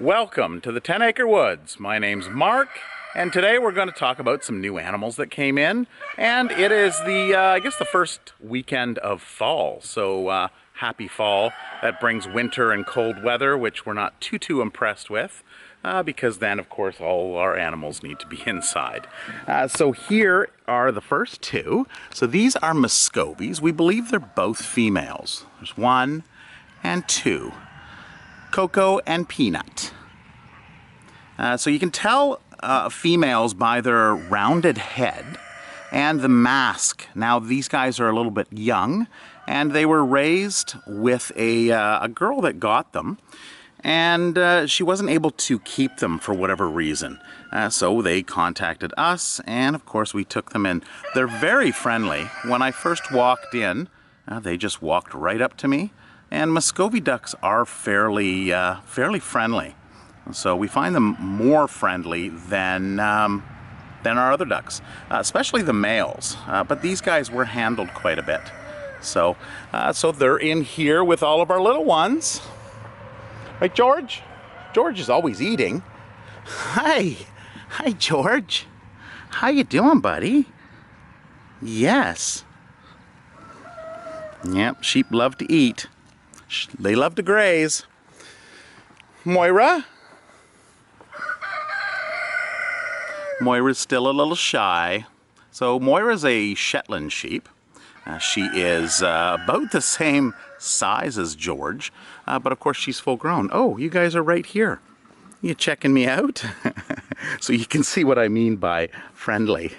Welcome to the 10 Acre Woods. My name's Mark, and today we're going to talk about some new animals that came in. And it is I guess the first weekend of fall. So happy fall. That brings winter and cold weather, which we're not too impressed with. Because then, of course, all our animals need to be inside. So here are the first two. So these are Muscovies. We believe they're both females. There's one and two. Coco and Peanut. So you can tell females by their rounded head and the mask. Now these guys are a little bit young, and they were raised with a girl that got them, and she wasn't able to keep them for whatever reason. So they contacted us, and of course we took them in. They're very friendly. When I first walked in, they just walked right up to me. And Muscovy ducks are fairly friendly, so we find them more friendly than our other ducks, especially the males. But these guys were handled quite a bit, so they're in here with all of our little ones. Right, George? George is always eating. Hi, George. How you doing, buddy? Yes. Yep, sheep love to eat. They love to graze. Moira? Moira's still a little shy. So Moira's a Shetland sheep. She is about the same size as George, but of course she's full grown. Oh, you guys are right here. You checking me out? So you can see what I mean by friendly.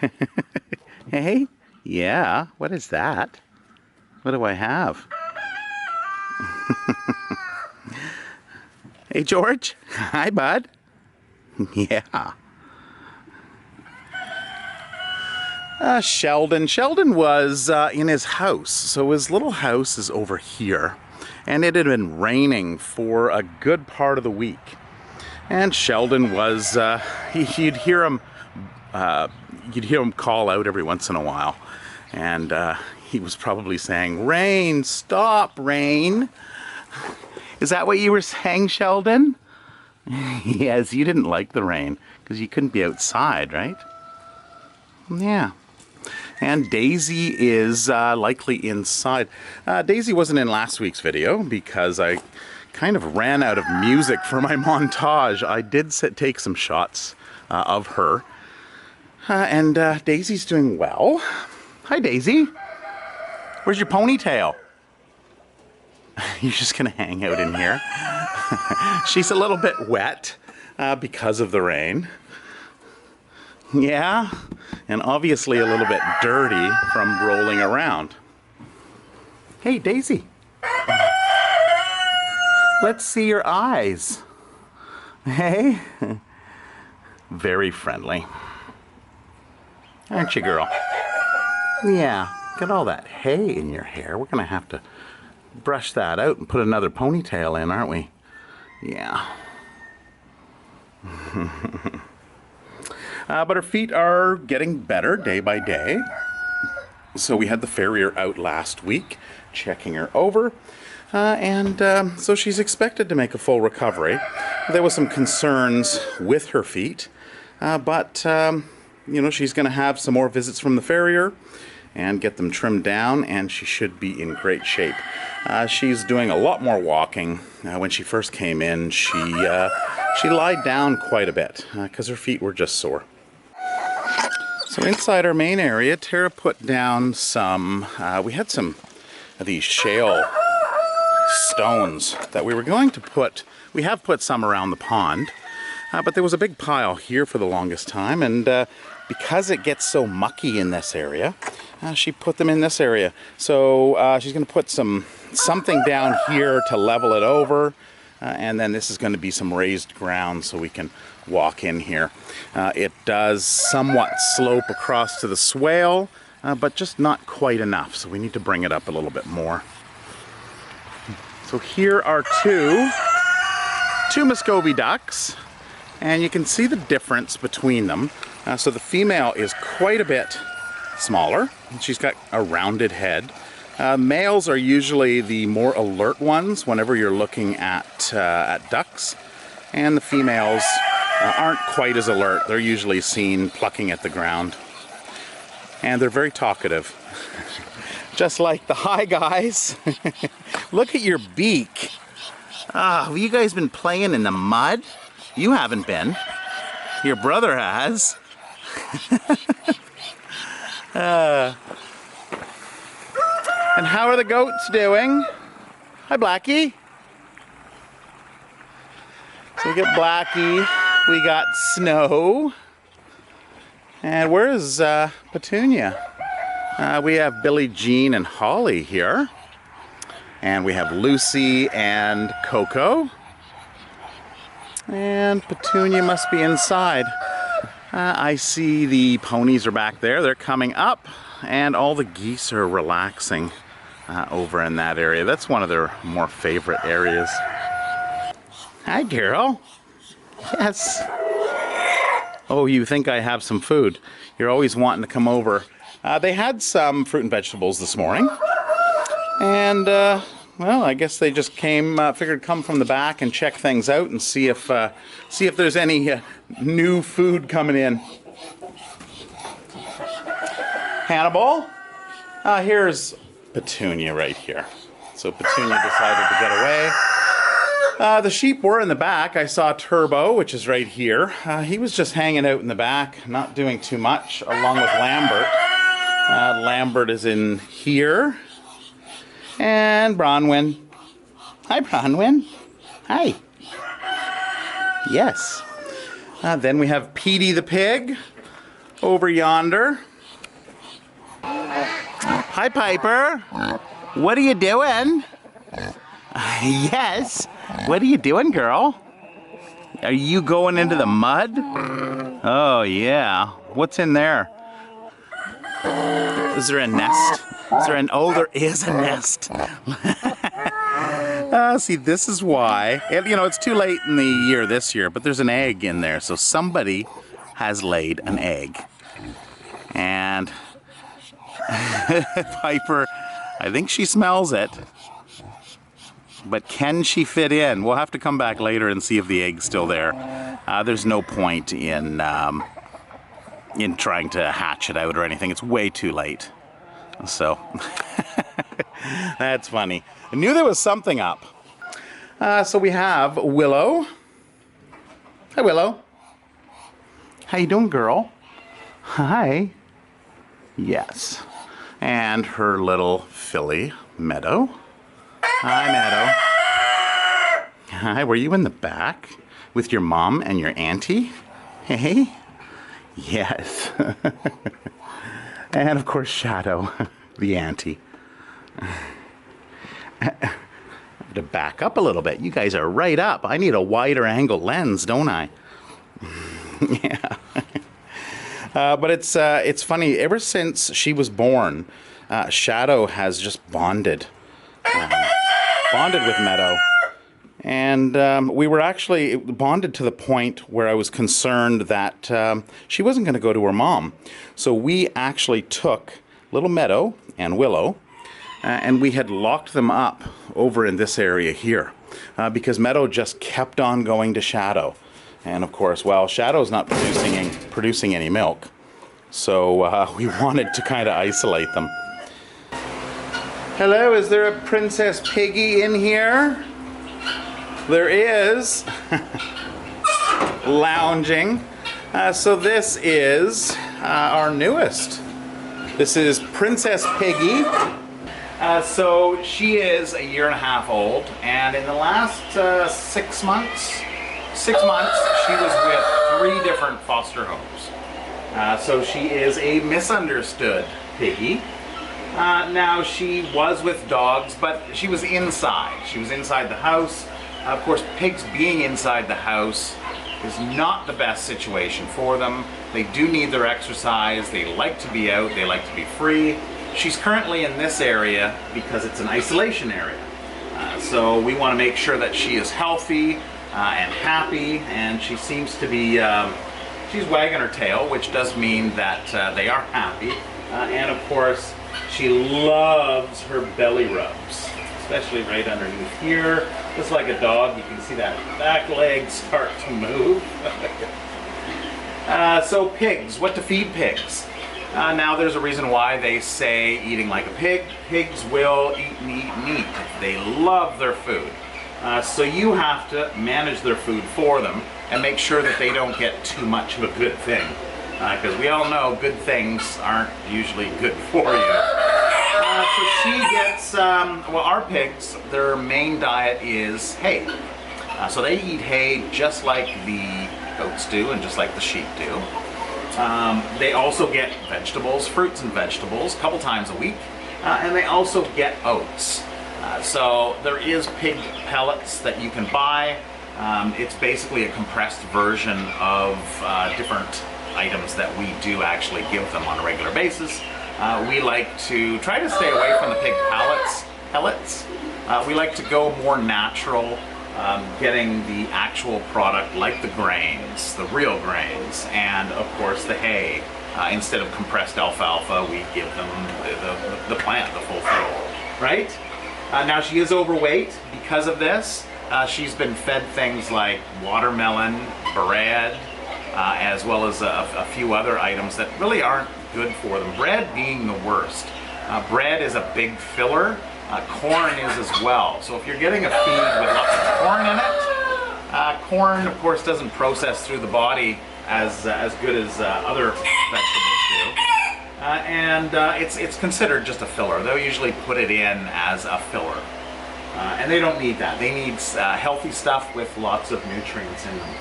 Hey? Yeah, what is that? What do I have? Hey, George. Hi, bud. Yeah. Sheldon. Sheldon was in his house. So his little house is over here. And it had been raining for a good part of the week. And Sheldon was, you'd hear him call out every once in a while. And he was probably saying, "Rain, stop, rain." Is that what you were saying, Sheldon? Yes, you didn't like the rain because you couldn't be outside, right? Yeah. And Daisy is likely inside. Daisy wasn't in last week's video because I kind of ran out of music for my montage. I did take some shots of her. And Daisy's doing well. Hi, Daisy. Where's your ponytail? You're just gonna hang out in here. She's a little bit wet because of the rain. Yeah, and obviously a little bit dirty from rolling around. Hey, Daisy. Let's see your eyes. Hey. Very friendly. Aren't you, girl? Yeah. Got all that hay in your hair. We're going to have to brush that out and put another ponytail in, aren't we? Yeah. But her feet are getting better day by day. So we had the farrier out last week, checking her over. So she's expected to make a full recovery. There was some concerns with her feet. But she's going to have some more visits from the farrier and get them trimmed down, and she should be in great shape. She's doing a lot more walking. When she first came in, she lied down quite a bit because her feet were just sore. So inside our main area, Tara put down some, we had some of these shale stones that we were going to put. We have put some around the pond, but there was a big pile here for the longest time, and because it gets so mucky in this area, she put them in this area. So she's going to put something down here to level it over, and then this is going to be some raised ground so we can walk in here. It does somewhat slope across to the swale, but just not quite enough, so we need to bring it up a little bit more. So here are two Muscovy ducks, and you can see the difference between them. So the female is quite a bit smaller. She's got a rounded head. Males are usually the more alert ones whenever you're looking at ducks. And the females aren't quite as alert. They're usually seen plucking at the ground. And they're very talkative. Just like the, hi guys. Look at your beak. Have you guys been playing in the mud? You haven't been. Your brother has. And how are the goats doing? Hi, Blackie. So we got Blackie, we got Snow, and where is Petunia? We have Billy, Jean, and Holly here. And we have Lucy and Coco. And Petunia must be inside. I see the ponies are back there. They're coming up, and all the geese are relaxing over in that area. That's one of their more favorite areas. Hi, girl. Yes. Oh, you think I have some food? You're always wanting to come over. They had some fruit and vegetables this morning. And, well, I guess they just came, figured come from the back and check things out and see if there's any new food coming in. Hannibal, here's Petunia right here. So Petunia decided to get away. The sheep were in the back. I saw Turbo, which is right here. He was just hanging out in the back, not doing too much, along with Lambert. Lambert is in here. And Bronwyn. Hi, Bronwyn. Hi. Yes. Then we have Petey the pig over yonder. Hi, Piper. What are you doing? Yes. What are you doing, girl? Are you going into the mud? Oh, yeah. What's in there? Is there a nest? Is there oh, there is a nest. See, this is why. You know, it's too late in the year this year, but there's an egg in there. So somebody has laid an egg. And Piper, I think she smells it. But can she fit in? We'll have to come back later and see if the egg's still there. There's no point in trying to hatch it out or anything. It's way too late. So, that's funny. I knew there was something up. So we have Willow. Hi, Willow. How you doing, girl? Hi. Yes. And her little filly, Meadow. Hi, Meadow. Hi, were you in the back with your mom and your auntie? Hey? Yes. And of course, Shadow, the auntie. I have to back up a little bit. You guys are right up. I need a wider angle lens, don't I? Yeah. But it's funny. Ever since she was born, Shadow has just bonded with Meadow. And we were actually bonded to the point where I was concerned that she wasn't going to go to her mom. So we actually took little Meadow and Willow, and we had locked them up over in this area here. Because Meadow just kept on going to Shadow. And of course, well, Shadow's not producing any milk. So we wanted to kind of isolate them. Hello, is there a Princess Piggy in here? There is. Lounging. So this is our newest. This is Princess Piggy. So she is a year and a half old, and in the last 6 months, she was with 3 different foster homes. So she is a misunderstood piggy. Now she was with dogs, but she was inside. She was inside the house. Of course, pigs being inside the house is not the best situation for them. They do need their exercise. They like to be out. They like to be free. She's currently in this area because it's an isolation area. So we want to make sure that she is healthy and happy, and she seems to be, she's wagging her tail, which does mean that they are happy. And of course, she loves her belly rubs. especially right underneath here. Just like a dog, you can see that back leg start to move. So pigs, what to feed pigs? Now there's a reason why they say eating like a pig. Pigs will eat and eat and eat. They love their food. So you have to manage their food for them and make sure that they don't get too much of a good thing. Because we all know good things aren't usually good for you. So she gets, well, our pigs, their main diet is hay. So they eat hay just like the goats do and just like the sheep do. They also get vegetables, fruits and vegetables, a couple times a week. And they also get oats. So there is pig pellets that you can buy. It's basically a compressed version of different items that we do actually give them on a regular basis. We like to try to stay away from the pig pellets. We like to go more natural, getting the actual product like the grains, the real grains, and of course the hay. Instead of compressed alfalfa, we give them the plant, the full thing, right? Now she is overweight because of this. She's been fed things like watermelon, bread, as well as a few other items that really aren't good for them. Bread being the worst. Bread is a big filler. Corn is as well. So if you're getting a feed with lots of corn in it, corn of course doesn't process through the body as good as other vegetables do. And it's considered just a filler. They'll usually put it in as a filler. And they don't need that. They need healthy stuff with lots of nutrients in them.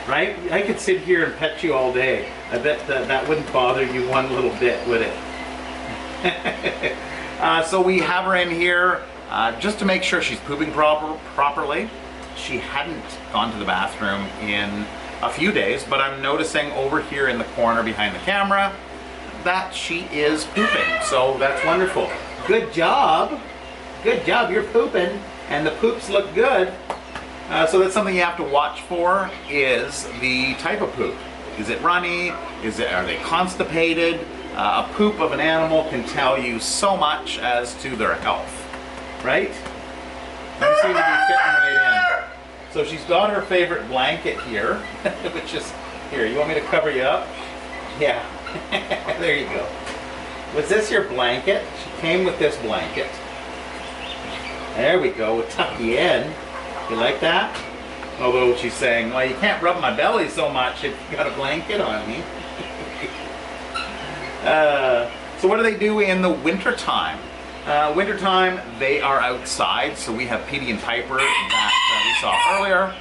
Right? I could sit here and pet you all day. I bet that wouldn't bother you one little bit, would it? So we have her in here just to make sure she's pooping properly. She hadn't gone to the bathroom in a few days, but I'm noticing over here in the corner behind the camera that she is pooping. So that's wonderful. Good job. Good job, you're pooping, and the poops look good. So that's something you have to watch for, is the type of poop. Is it runny? Are they constipated? A poop of an animal can tell you so much as to their health, right? They seem to be fitting right in. So she's got her favorite blanket here, which is, here, you want me to cover you up? Yeah, there you go. Was this your blanket? She came with this blanket. There we go, we'll tuck you in. You like that? Although she's saying, well, you can't rub my belly so much if you got a blanket on me. So what do they do in the winter time? Wintertime, they are outside. So we have Piggy and Piper that we saw earlier.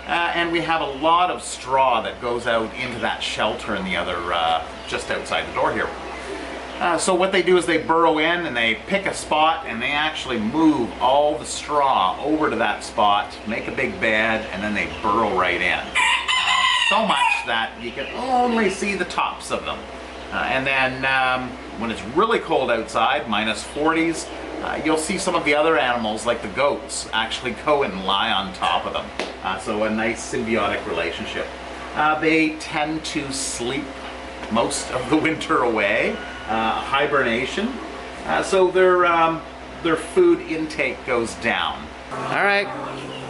And we have a lot of straw that goes out into that shelter in the other, just outside the door here. So what they do is they burrow in and they pick a spot and they actually move all the straw over to that spot, make a big bed, and then they burrow right in. So much that you can only see the tops of them. And then when it's really cold outside, minus 40s, you'll see some of the other animals like the goats actually go and lie on top of them. So a nice symbiotic relationship. They tend to sleep most of the winter away. Hibernation, so their food intake goes down. All right,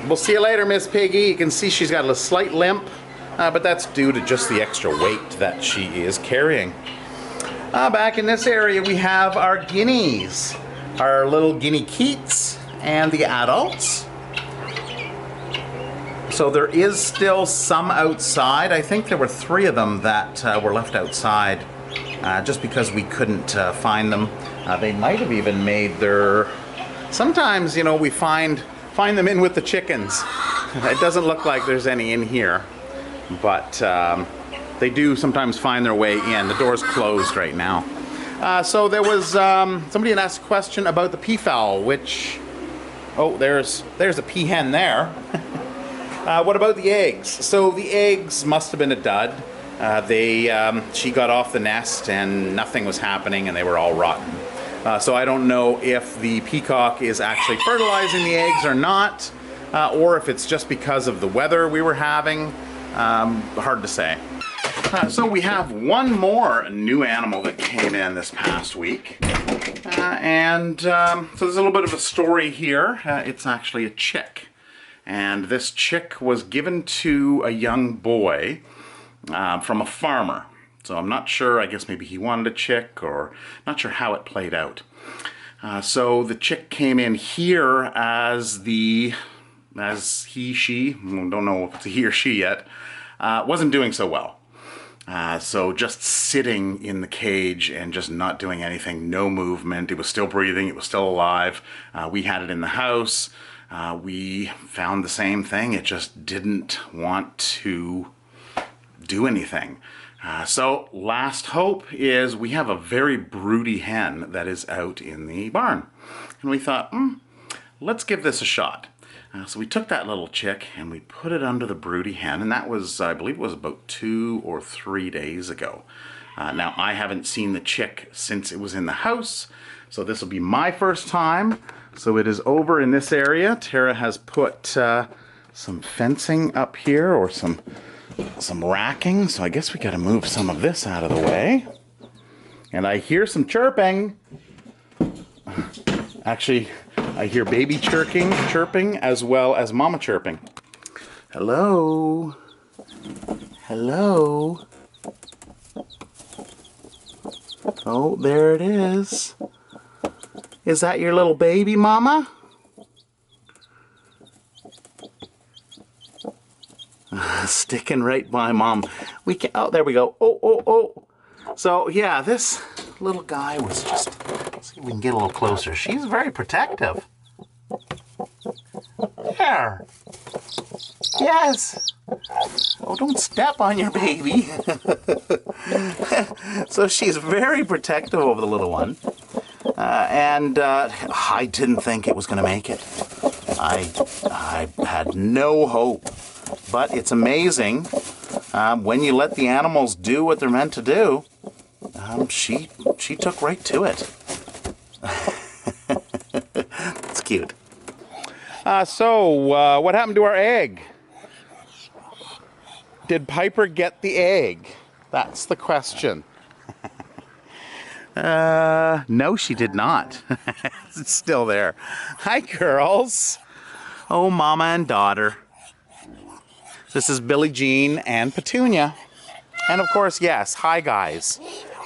we'll see you later, Miss Piggy. You can see she's got a slight limp, but that's due to just the extra weight that she is carrying. Back in this area, we have our guineas, our little guinea keats, and the adults. So there is still some outside. I think there were 3 of them that were left outside. Just because we couldn't find them. They might have even made their... Sometimes, you know, we find them in with the chickens. It doesn't look like there's any in here. But they do sometimes find their way in. The door's closed right now. So there was... somebody had asked a question about the peafowl, which... Oh, there's a peahen there. What about the eggs? So the eggs must have been a dud. She got off the nest and nothing was happening and they were all rotten. So I don't know if the peacock is actually fertilizing the eggs or not, or if it's just because of the weather we were having. Hard to say. So we have one more new animal that came in this past week. So there's a little bit of a story here. It's actually a chick. And this chick was given to a young boy from a farmer. So I'm not sure, I guess maybe he wanted a chick, or not sure how it played out. So the chick came in here as she, don't know if it's a he or she yet, wasn't doing so well. So just sitting in the cage and just not doing anything, no movement. It was still breathing, it was still alive. We had it in the house. We found the same thing. It just didn't want to do anything. So last hope is we have a very broody hen that is out in the barn. And we thought, let's give this a shot. So we took that little chick and we put it under the broody hen, and that was, I believe it was about 2 or 3 days ago. Now I haven't seen the chick since it was in the house, so this will be my first time. So it is over in this area. Tara has put some fencing up here, or some racking, so I guess we gotta move some of this out of the way. And I hear some chirping. Actually, I hear baby chirping as well as mama chirping. Hello? Hello? Oh, there it is. Is that your little baby, mama? Sticking right by mom. We can, oh, there we go. Oh. So yeah, this little guy was just, let's see if we can get a little closer. She's very protective. There. Yes. Oh, don't step on your baby. So she's very protective over the little one. I didn't think it was going to make it. I had no hope. But it's amazing when you let the animals do what they're meant to do. She took right to it. It's cute. So what happened to our egg? Did Piper get the egg? That's the question. No, she did not. It's still there. Hi, girls. Oh, mama and daughter. This is Billie Jean and Petunia. And of course, yes, hi guys.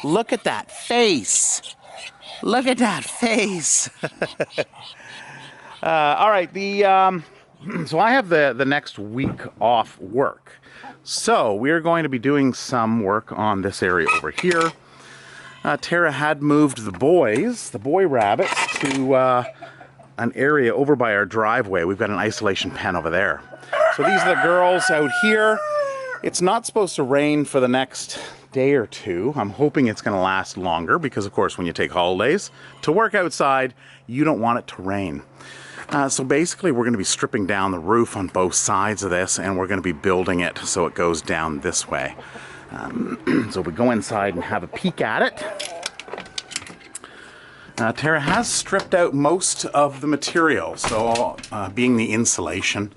Look at that face. Look at that face. All right, so I have the next week off work. So we're going to be doing some work on this area over here. Tara had moved the boy rabbits, to an area over by our driveway. We've got an isolation pen over there. So these are the girls out here. It's not supposed to rain for the next day or two. I'm hoping it's going to last longer because, of course, when you take holidays to work outside, you don't want it to rain. So basically, we're going to be stripping down the roof on both sides of this, and we're going to be building it so it goes down this way. So we go inside and have a peek at it. Tara has stripped out most of the material, so being the insulation.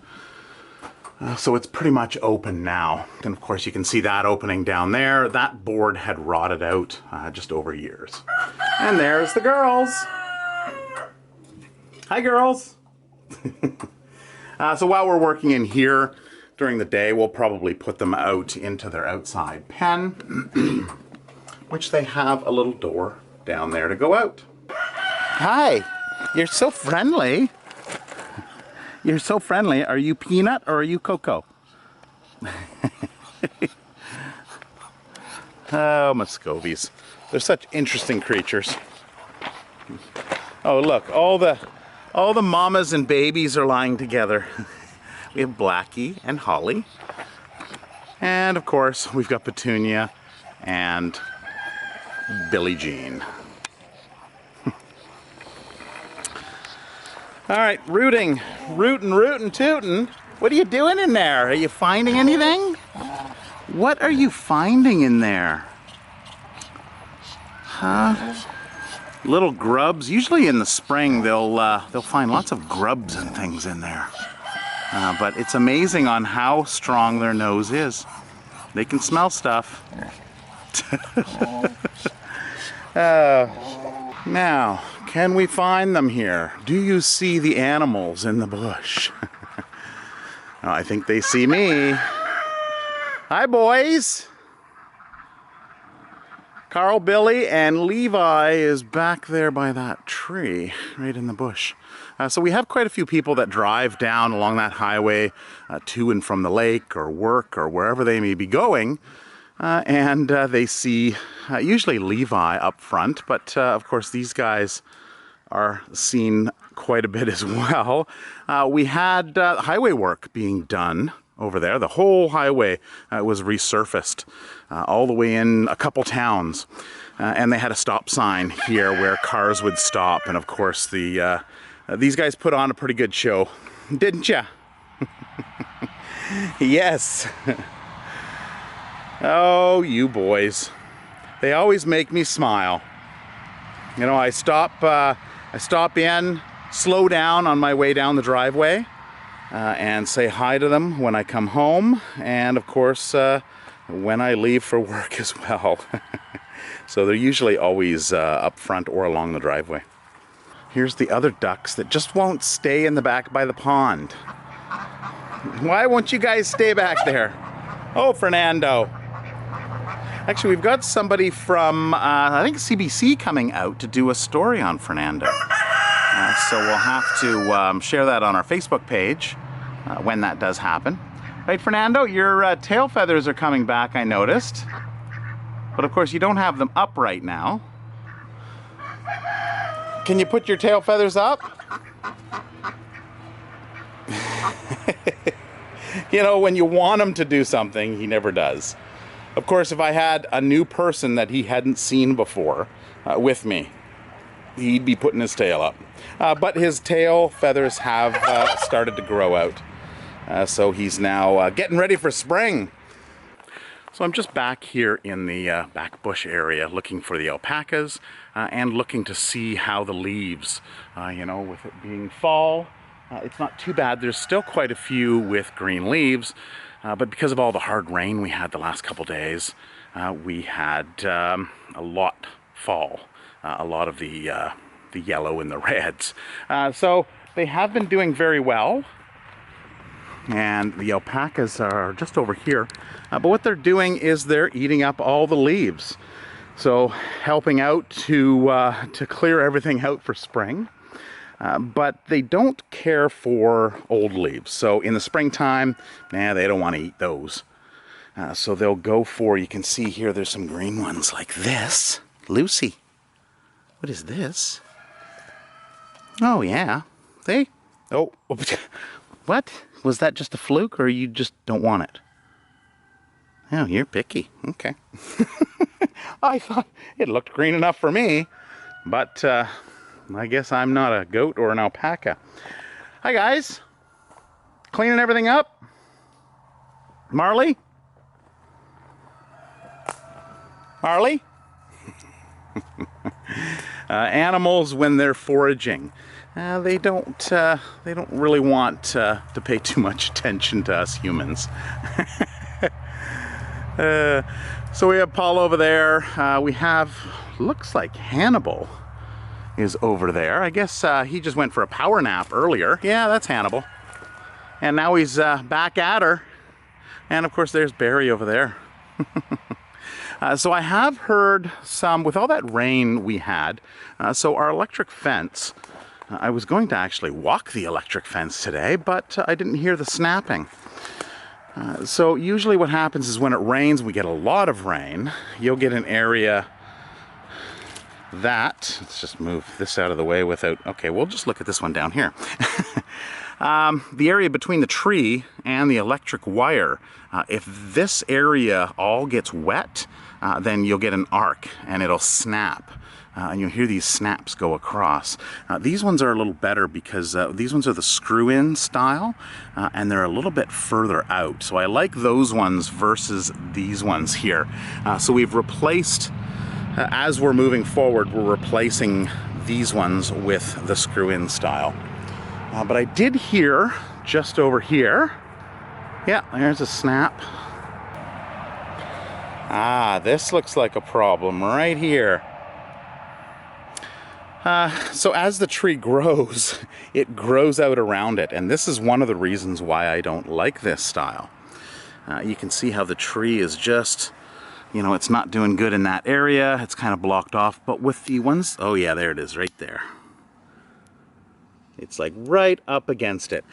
So it's pretty much open now. And of course you can see that opening down there. That board had rotted out just over years. And there's the girls. Hi, girls. So while we're working in here during the day, we'll probably put them out into their outside pen, which they have a little door down there to go out. Hi, you're so friendly. You're so friendly. Are you Peanut or are you Coco? Oh, Muscovies. They're such interesting creatures. Oh, look, all the mamas and babies are lying together. We have Blackie and Holly. And of course, we've got Petunia and Billie Jean. All right, rootin', tootin'. What are you doing in there? Are you finding anything? What are you finding in there? Huh? Little grubs. Usually in the spring, they'll find lots of grubs and things in there. But it's amazing on how strong their nose is. They can smell stuff. Now, can we find them here? Do you see the animals in the bush? Oh, I think they see me. Hi, boys. Carl, Billy, and Levi is back there by that tree, right in the bush. So we have quite a few people that drive down along that highway to and from the lake or work or wherever they may be going. And they see usually Levi up front, but of course these guys are seen quite a bit as well. We had highway work being done over there. The whole highway was resurfaced all the way in a couple towns. And they had a stop sign here where cars would stop. And of course these guys put on a pretty good show, didn't ya? Yes. Oh, you boys. They always make me smile. You know, I stop in, slow down on my way down the driveway, and say hi to them when I come home, and of course, when I leave for work as well. So they're usually always up front or along the driveway. Here's the other ducks that just won't stay in the back by the pond. Why won't you guys stay back there? Oh, Fernando. Actually, we've got somebody from, I think CBC coming out to do a story on Fernando. So we'll have to share that on our Facebook page when that does happen. Right, Fernando, your tail feathers are coming back, I noticed. But of course, you don't have them up right now. Can you put your tail feathers up? You know, when you want him to do something, he never does. Of course, if I had a new person that he hadn't seen before with me, he'd be putting his tail up. But his tail feathers have started to grow out. So he's now getting ready for spring. So I'm just back here in the back bush area looking for the alpacas and looking to see how the leaves, you know, with it being fall, it's not too bad. There's still quite a few with green leaves. But because of all the hard rain we had the last couple days, we had a lot fall, a lot of the yellow and the reds. So they have been doing very well, and the alpacas are just over here. But what they're doing is they're eating up all the leaves, so helping out to clear everything out for spring. But they don't care for old leaves. So in the springtime, they don't want to eat those. So they'll go for, you can see here, there's some green ones like this. Lucy, what is this? Oh yeah, oh, what? Was that just a fluke, or you just don't want it? Oh, you're picky, okay. I thought it looked green enough for me, but I guess I'm not a goat or an alpaca. Hi guys, cleaning everything up? Marley? Marley? Animals, when they're foraging, they don't really want to pay too much attention to us humans. So we have Paul over there. We have, looks like Hannibal is over there. I guess he just went for a power nap earlier. Yeah, that's Hannibal. And now he's back at her. And of course there's Barry over there. So I have heard some, with all that rain we had, so our electric fence, I was going to actually walk the electric fence today, but I didn't hear the snapping. So usually what happens is when it rains, we get a lot of rain, you'll get an area that, let's just move this out of the way without, okay, we'll just look at this one down here. The area between the tree and the electric wire, if this area all gets wet, then you'll get an arc and it'll snap. And you'll hear these snaps go across. These ones are a little better because these ones are the screw-in style, and they're a little bit further out. So I like those ones versus these ones here. So we've replaced, as we're moving forward, we're replacing these ones with the screw-in style. But I did hear just over here, yeah, there's a snap. This looks like a problem right here. So as the tree grows, it grows out around it, and this is one of the reasons why I don't like this style. You can see how the tree is just, you know, it's not doing good in that area. It's kind of blocked off, but with the ones, oh yeah, there it is right there. It's like right up against it.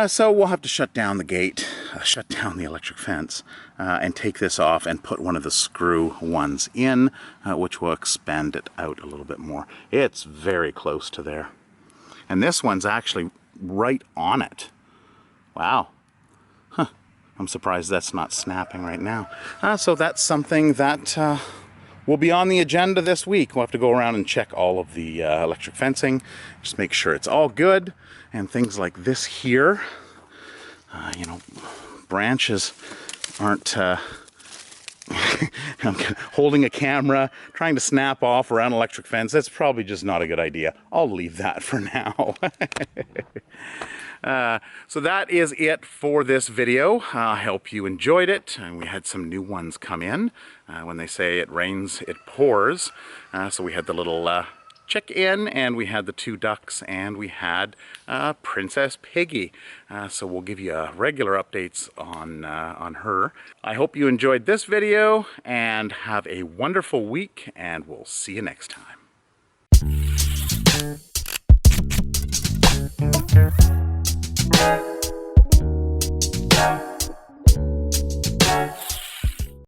So we'll have to shut down the gate, shut down the electric fence, and take this off and put one of the screw ones in, which will expand it out a little bit more. It's very close to there. And this one's actually right on it. Wow. Huh. I'm surprised that's not snapping right now. So that's something that will be on the agenda this week. We'll have to go around and check all of the electric fencing, just make sure it's all good, and things like this here. You know, branches aren't, I'm holding a camera, trying to snap off around an electric fence. That's probably just not a good idea. I'll leave that for now. So that is it for this video. I hope you enjoyed it. And we had some new ones come in. When they say it rains, it pours. So we had the little chick-in, and we had the 2 ducks, and we had Princess Piggy. So we'll give you regular updates on her. I hope you enjoyed this video, and have a wonderful week, and we'll see you next time.